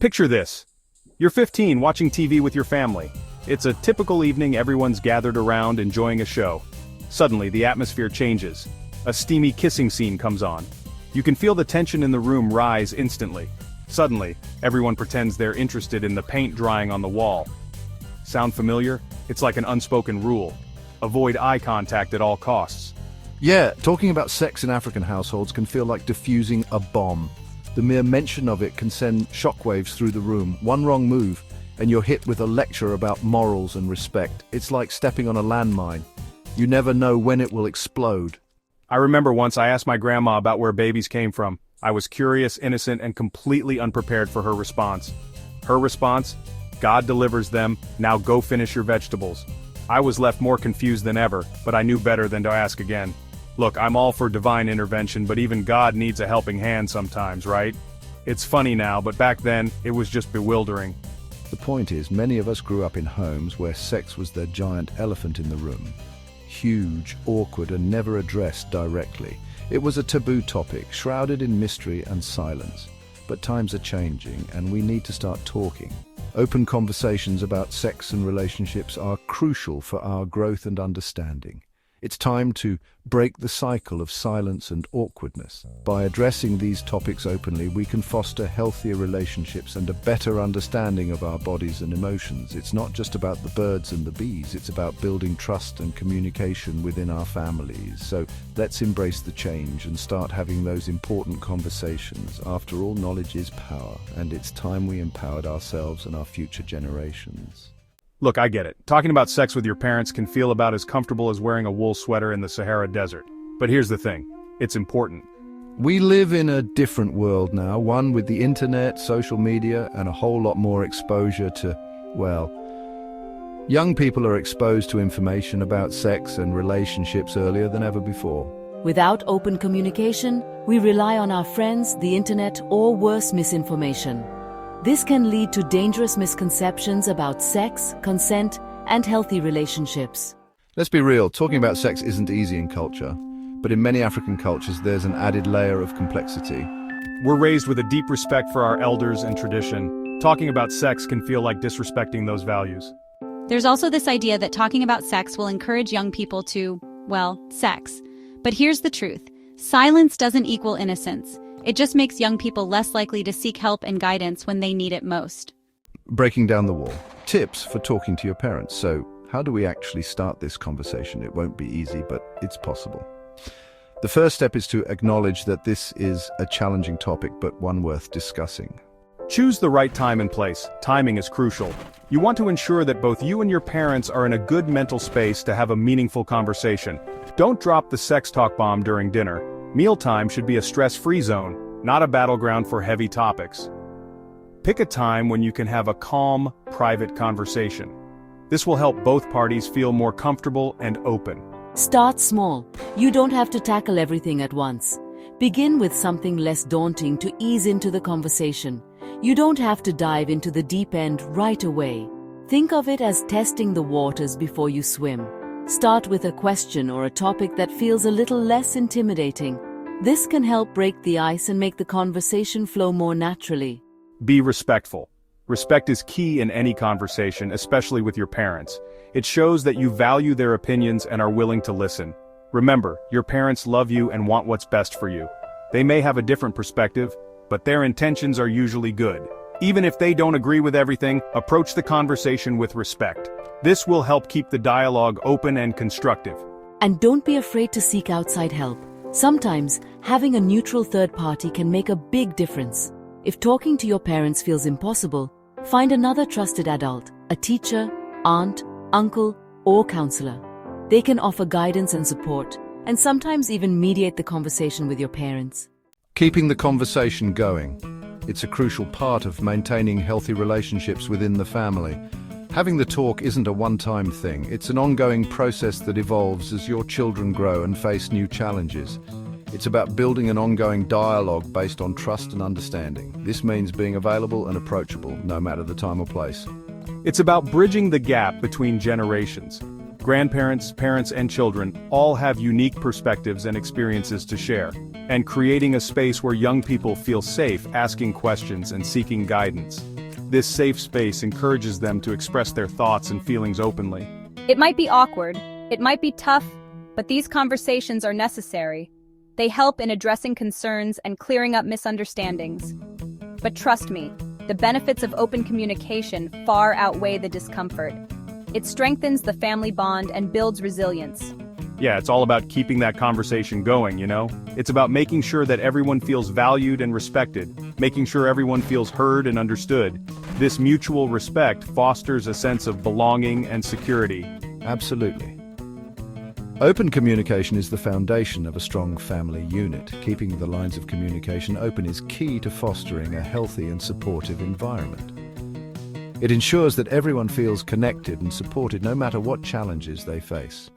Picture this. You're 15, watching TV with your family. It's a typical evening, everyone's gathered around enjoying a show. Suddenly, the atmosphere changes. A steamy kissing scene comes on. You can feel the tension in the room rise instantly. Suddenly, everyone pretends they're interested in the paint drying on the wall. Sound familiar? It's like an unspoken rule. Avoid eye contact at all costs. Yeah, talking about sex in African households can feel like diffusing a bomb. The mere mention of it can send shockwaves through the room. One wrong move, and you're hit with a lecture about morals and respect. It's like stepping on a landmine. You never know when it will explode. I remember once I asked my grandma about where babies came from. I was curious, innocent, and completely unprepared for her response. Her response? God delivers them, now go finish your vegetables. I was left more confused than ever, but I knew better than to ask again. Look, I'm all for divine intervention, but even God needs a helping hand sometimes, right? It's funny now, but back then, it was just bewildering. The point is, many of us grew up in homes where sex was the giant elephant in the room. Huge, awkward, and never addressed directly. It was a taboo topic, shrouded in mystery and silence. But times are changing, and we need to start talking. Open conversations about sex and relationships are crucial for our growth and understanding. It's time to break the cycle of silence and awkwardness. By addressing these topics openly, we can foster healthier relationships and a better understanding of our bodies and emotions. It's not just about the birds and the bees, it's about building trust and communication within our families. So let's embrace the change and start having those important conversations. After all, knowledge is power, and it's time we empowered ourselves and our future generations. Look, I get it. Talking about sex with your parents can feel about as comfortable as wearing a wool sweater in the Sahara Desert. But here's the thing. It's important. We live in a different world now, one with the internet, social media, and a whole lot more exposure to, well, young people are exposed to information about sex and relationships earlier than ever before. Without open communication, we rely on our friends, the internet, or worse, misinformation. This can lead to dangerous misconceptions about sex, consent, and healthy relationships. Let's be real, talking about sex isn't easy in culture, but in many African cultures there's an added layer of complexity. We're raised with a deep respect for our elders and tradition. Talking about sex can feel like disrespecting those values. There's also this idea that talking about sex will encourage young people to, well, sex. But here's the truth. Silence doesn't equal innocence. It just makes young people less likely to seek help and guidance when they need it most. Breaking down the wall. Tips for talking to your parents. So, how do we actually start this conversation? It won't be easy, but it's possible. The first step is to acknowledge that this is a challenging topic, but one worth discussing. Choose the right time and place. Timing is crucial. You want to ensure that both you and your parents are in a good mental space to have a meaningful conversation. Don't drop the sex talk bomb during dinner. Mealtime should be a stress-free zone, not a battleground for heavy topics. Pick a time when you can have a calm, private conversation. This will help both parties feel more comfortable and open. Start small. You don't have to tackle everything at once. Begin with something less daunting to ease into the conversation. You don't have to dive into the deep end right away. Think of it as testing the waters before you swim. Start with a question or a topic that feels a little less intimidating. This can help break the ice and make the conversation flow more naturally. Be respectful. Respect is key in any conversation, especially with your parents. It shows that you value their opinions and are willing to listen. Remember, your parents love you and want what's best for you. They may have a different perspective, but their intentions are usually good. Even if they don't agree with everything, approach the conversation with respect. This will help keep the dialogue open and constructive. And don't be afraid to seek outside help. Sometimes, having a neutral third party can make a big difference. If talking to your parents feels impossible, find another trusted adult, a teacher, aunt, uncle, or counselor. They can offer guidance and support, and sometimes even mediate the conversation with your parents. Keeping the conversation going. It's a crucial part of maintaining healthy relationships within the family. Having the talk isn't a one-time thing. It's an ongoing process that evolves as your children grow and face new challenges. It's about building an ongoing dialogue based on trust and understanding. This means being available and approachable, no matter the time or place. It's about bridging the gap between generations. Grandparents, parents, and children all have unique perspectives and experiences to share. and creating a space where young people feel safe asking questions and seeking guidance. This safe space encourages them to express their thoughts and feelings openly. It might be awkward, it might be tough, but these conversations are necessary. They help in addressing concerns and clearing up misunderstandings. But trust me, the benefits of open communication far outweigh the discomfort. It strengthens the family bond and builds resilience. Yeah, it's all about keeping that conversation going, you know? It's about making sure that everyone feels valued and respected, making sure everyone feels heard and understood. This mutual respect fosters a sense of belonging and security. Absolutely. Open communication is the foundation of a strong family unit. Keeping the lines of communication open is key to fostering a healthy and supportive environment. It ensures that everyone feels connected and supported no matter what challenges they face.